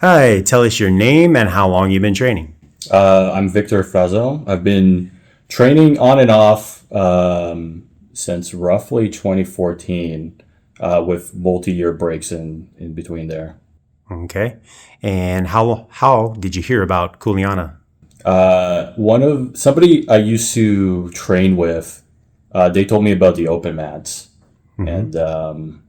Hi, tell us your name and how long you've been training. I'm Victor Frazao. I've been training on and off since roughly 2014, with multi-year breaks in between there. Okay. And how did you hear about Kuleana? One of somebody I used to train with, they told me about the open mats, Hmm. and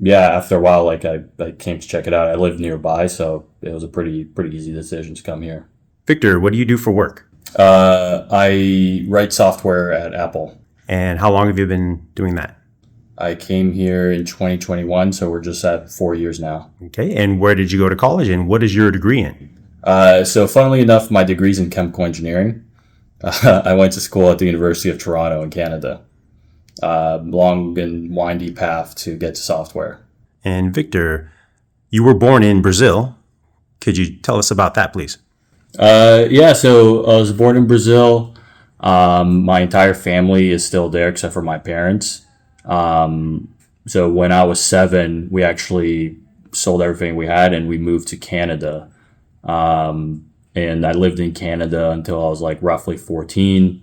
yeah, after a while, like I came to check it out. I live nearby, so it was a pretty easy decision to come here. Victor, what do you do for work? I write software at Apple. And how long have you been doing that? I came here in 2021, so we're just at 4 years now. Okay. And where did you go to college and what is your degree in? So, funnily enough, my degree's in chemical engineering. I went to school at the University of Toronto in Canada. Long and windy path to get to software. And Victor, you were born in Brazil. Could you tell us about that, please? Yeah, so I was born in Brazil. My entire family is still there except for my parents. So when I was 7, we actually sold everything we had and we moved to Canada. And I lived in Canada until I was like roughly 14.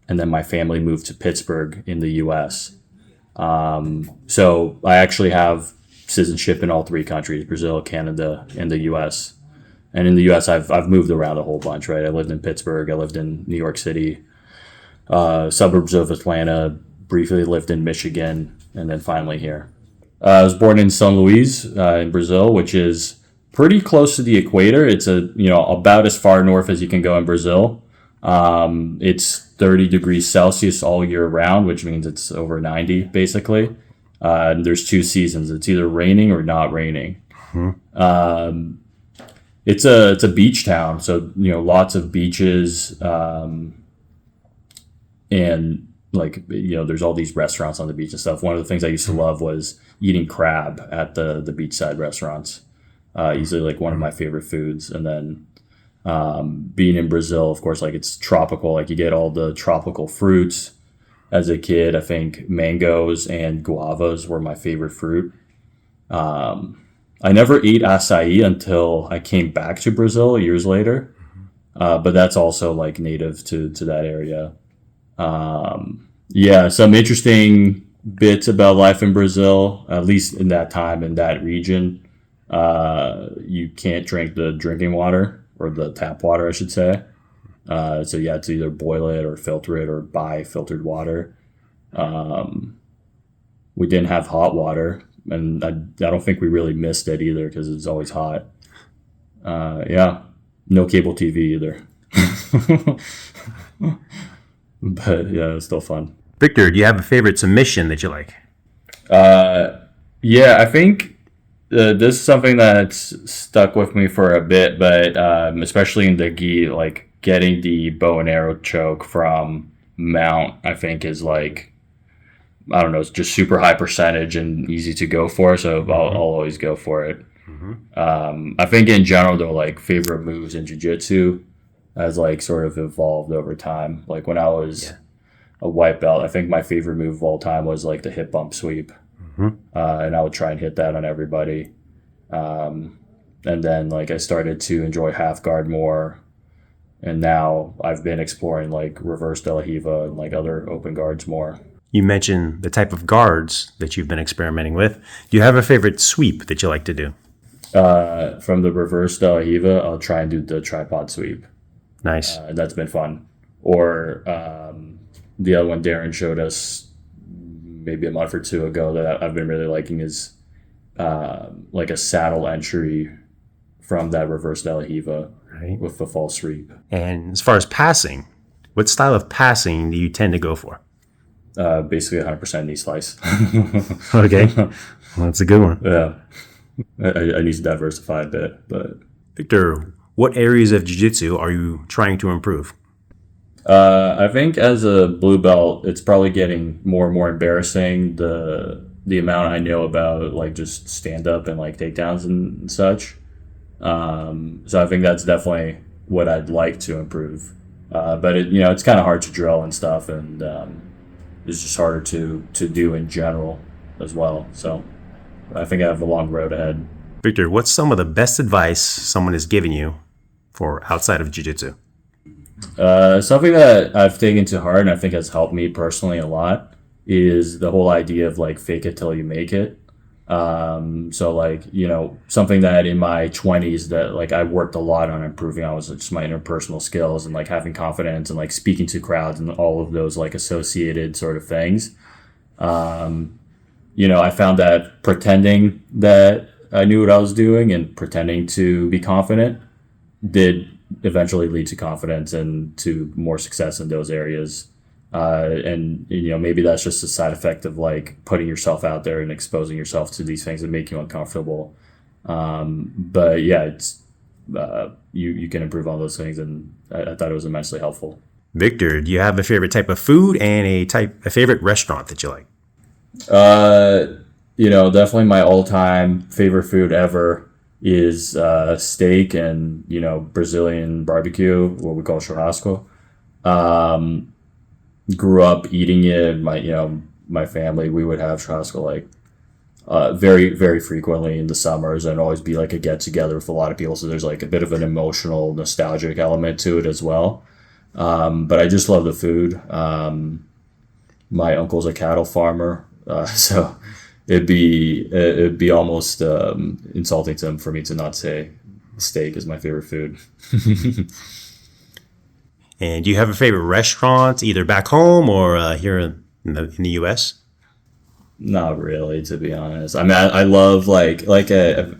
And then my family moved to Pittsburgh in the US. So I actually have citizenship in all three countries: Brazil, Canada, and the US. And in the US, I've moved around a whole bunch, right? I lived in Pittsburgh, I lived in New York City, suburbs of Atlanta, briefly lived in Michigan, and then finally here. I was born in São Luís, in Brazil, which is pretty close to the equator. It's about as far north as you can go in Brazil. It's 30 degrees Celsius all year round, which means it's over 90 basically. And there's two seasons. It's either raining or not raining. It's a beach town, so lots of beaches, and like there's all these restaurants on the beach and stuff. One of the things I used to love was eating crab at the beachside restaurants. Easily like one of my favorite foods. And then being in Brazil, of course, like it's tropical. Like you get all the tropical fruits. As a kid, I think mangoes and guavas were my favorite fruit. I never ate acai until I came back to Brazil years later, but that's also like native to that area. Yeah, some interesting bits about life in Brazil, at least in that time in that region. You can't drink the drinking water or the tap water, I should say. So you had to either boil it or filter it or buy filtered water. We didn't have hot water, and I don't think we really missed it either because it's always hot. Yeah, no cable TV either. But yeah, it's still fun. Victor, do you have a favorite submission that you like? Yeah, I think this is something that's stuck with me for a bit, but especially in the gi, like getting the bow and arrow choke from mount, I think is like, I don't know, it's just super high percentage and easy to go for, so I'll always go for it. I think in general though, like favorite moves in jiu-jitsu has like sort of evolved over time. Like when I was a white belt, I think my favorite move of all time was like the hip bump sweep. And I would try and hit that on everybody. And then like I started to enjoy half guard more, and now I've been exploring like reverse de la Hiva and like other open guards more. You mentioned the type of guards that you've been experimenting with. Do you have a favorite sweep that you like to do? From the reverse de la Hiva, I'll try and do the tripod sweep. Nice. That's been fun. Or the other one Darren showed us maybe a month or two ago that I've been really liking is like a saddle entry from that reverse de la Hiva Right. with the false sweep. And as far as passing, what style of passing do you tend to go for? Basically 100% knee slice. Okay. Well, that's a good one. Yeah, I need to diversify a bit, but Victor, what areas of jiu-jitsu are you trying to improve? I think as a blue belt, it's probably getting more and more embarrassing the amount I know about like just stand up and like takedowns and such. So I think that's definitely what I'd like to improve. But it's kind of hard to drill and stuff, and it's just harder to do in general as well. So I think I have a long road ahead. Victor, what's some of the best advice someone has given you for outside of jiu-jitsu? Something that I've taken to heart and I think has helped me personally a lot is the whole idea of like fake it till you make it. So like, something that in my 20s that like I worked a lot on improving on was just my interpersonal skills and like having confidence and like speaking to crowds and all of those like associated sort of things. I found that pretending that I knew what I was doing and pretending to be confident did eventually lead to confidence and to more success in those areas. And maybe that's just a side effect of like putting yourself out there and exposing yourself to these things that make you uncomfortable. But yeah, it's you can improve on those things, and I thought it was immensely helpful. Victor, do you have a favorite type of food and a favorite restaurant that you like? Definitely my all-time favorite food ever is steak and Brazilian barbecue, what we call churrasco. Grew up eating it. My family, we would have churrasco like very very frequently in the summers, and always be like a get together with a lot of people. So there's like a bit of an emotional, nostalgic element to it as well. But I just love the food. My uncle's a cattle farmer, so it'd be almost insulting to him for me to not say steak is my favorite food. And do you have a favorite restaurant, either back home or here in the U.S.? Not really, to be honest. I mean, I love I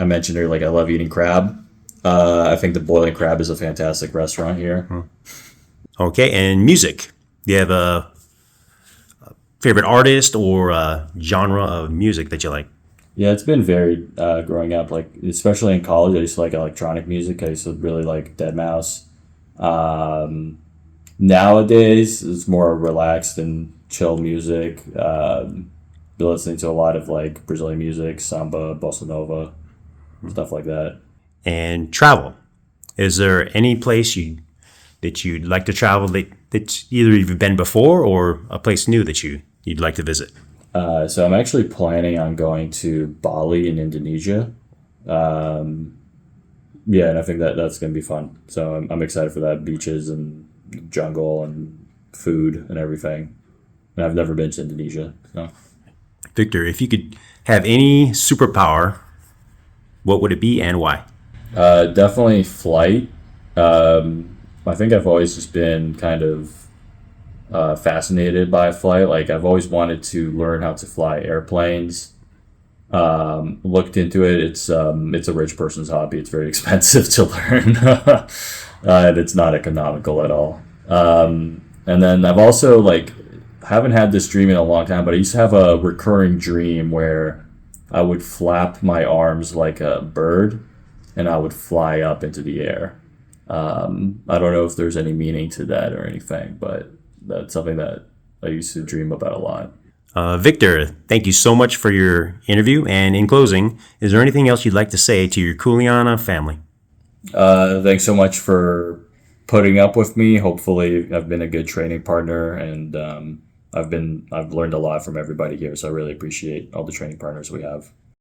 mentioned earlier, like I love eating crab. I think the Boiling Crab is a fantastic restaurant here. Okay, and music. Do you have a favorite artist or genre of music that you like? Yeah, it's been varied growing up. Like especially in college, I used to like electronic music. I used to really like Deadmau5. Nowadays, it's more relaxed and chill music. Been listening to a lot of like Brazilian music, samba, bossa nova, stuff like that. And travel. Is there any place that you'd like to travel that either you've been before or a place new that you'd like to visit? So I'm actually planning on going to Bali in Indonesia. Yeah, and I think that's going to be fun. So I'm excited for that. Beaches and jungle and food and everything. And I've never been to Indonesia. So. Victor, if you could have any superpower, what would it be and why? Definitely flight. I think I've always just been kind of fascinated by flight. Like I've always wanted to learn how to fly airplanes. Looked into it. It's a rich person's hobby. It's very expensive to learn, and it's not economical at all. And then I've also haven't had this dream in a long time, but I used to have a recurring dream where I would flap my arms like a bird, and I would fly up into the air. I don't know if there's any meaning to that or anything, but that's something that I used to dream about a lot. Victor, thank you so much for your interview. And in closing, is there anything else you'd like to say to your Kuleana family? Thanks so much for putting up with me. Hopefully, I've been a good training partner, and I've learned a lot from everybody here. So I really appreciate all the training partners we have.